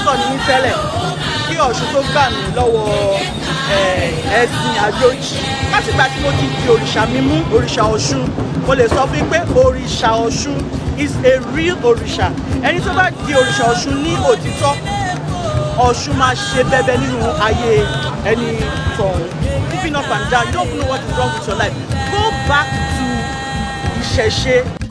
pásítọ̀ ní tẹ́lẹ̀ kí Ọ̀ṣun tó gbà mí lọ́wọ́ ẹ̀sìn àjòjì. Látìgbà tí mo ti di òrìṣà mímú, òrìṣà Ọ̀ṣun, mo lè sọ fún pé òrìṣà Ọ̀ṣun is a real òrìṣà. Ẹni tó bá di òrìṣà Ọ̀ṣun ní òtítọ́, Ọ̀ṣun máa ṣe bẹbẹ nínú ayé ẹni tọ̀hún. Giving up and down, you don't know what is wrong with your life. Go back to ìṣẹ̀ṣe.